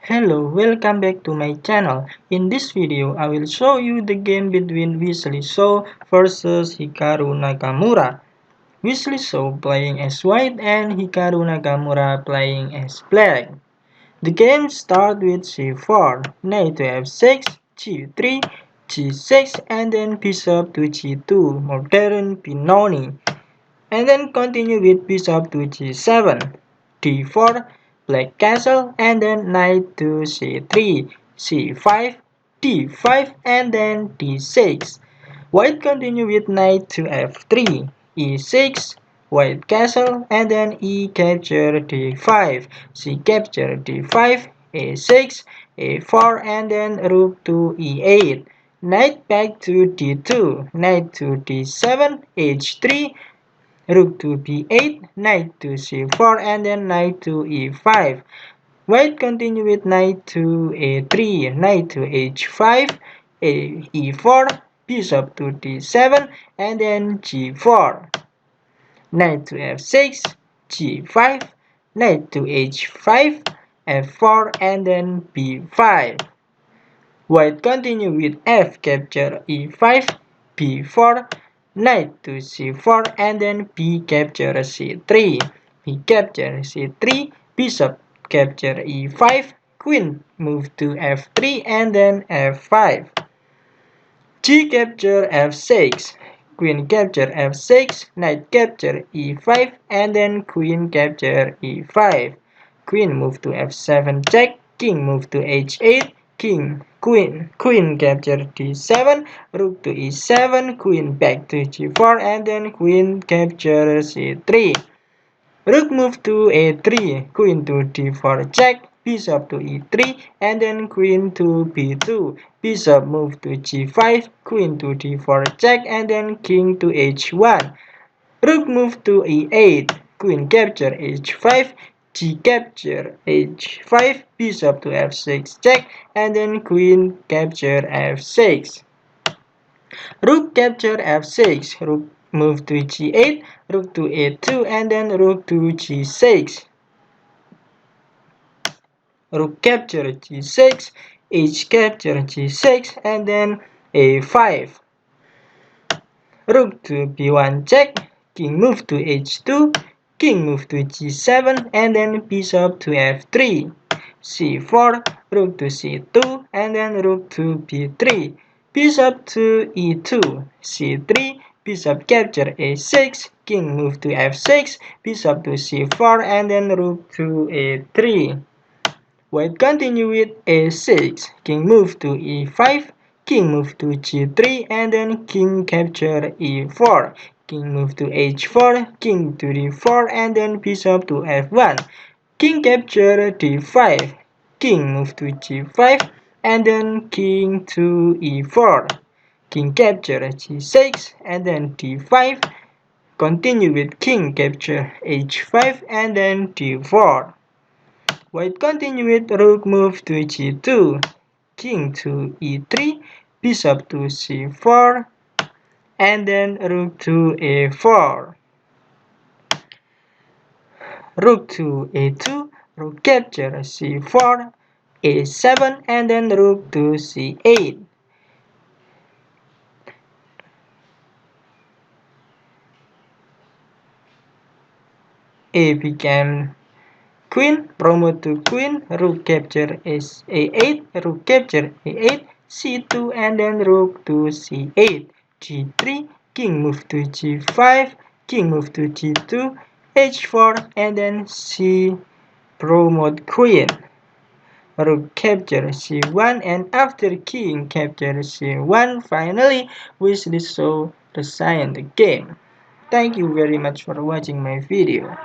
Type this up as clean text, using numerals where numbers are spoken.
Hello, welcome back to my channel. In this video, I will show you the game between Wesley So versus Hikaru Nakamura. Wesley So playing as white and Hikaru Nakamura playing as black. The game starts with c4, knight to f6, g3, g6 and then bishop to g2, modern Benoni. And then continue with bishop to g7, d4, black castle, and then knight to c3, c5, d5, and then d6. White continue with knight to f3, e6, white castle, and then e capture d5, c capture d5, a6, a4, and then rook to e8. Knight back to d2, knight to d7, h3, rook to b8, knight to c4, and then knight to e5. White continue with knight to a3, knight to h5, e4, bishop to d7, and then g4. Knight to f6, g5, knight to h5, f4, and then b5. White continue with f capture e5, b4, knight to c4, and then b capture c3. B capture c3, bishop capture e5, queen move to f3 and then f5. G capture f6, queen capture f6, knight capture e5, and then queen capture e5. Queen move to f7 check, king move to h8, queen capture d7, rook to e7, queen back to g4, and then queen capture c3. Rook move to a3, queen to d4 check, bishop to e3, and then queen to b2. Bishop move to g5, queen to d4 check, and then king to h1. Rook move to e8, queen capture h5, g capture h5, bishop to f6 check, and then queen capture f6. Rook capture f6, rook move to g8, rook to a2, and then rook to g6. Rook capture g6, h capture g6, and then a5. Rook to b1 check, king move to h2, king move to g7, and then bishop to f3. c4, rook to c2, and then rook to b3. Bishop to e2, c3, bishop capture a6, king move to f6, bishop to c4, and then rook to a3. White continue with a6, king move to e5, king move to g3, and then king capture e4, king move to h4, king to d4, and then bishop to f1, king capture d5, king move to g5, and then king to e4, king capture g6, and then d5, continue with king capture h5, and then d4. White continue with rook move to g2, king to e3, bishop to c4, and then rook to a4. Rook to a2, rook capture c4, a7, and then rook to c8. A became queen, promote to queen, rook capture is a8, rook capture a8, c2, and then rook to c8, g3, king move to g5, king move to g2, h4, and then c promote queen. Rook capture c1, and after king capture c1, finally Wesley So resign the game. Thank you very much for watching my video.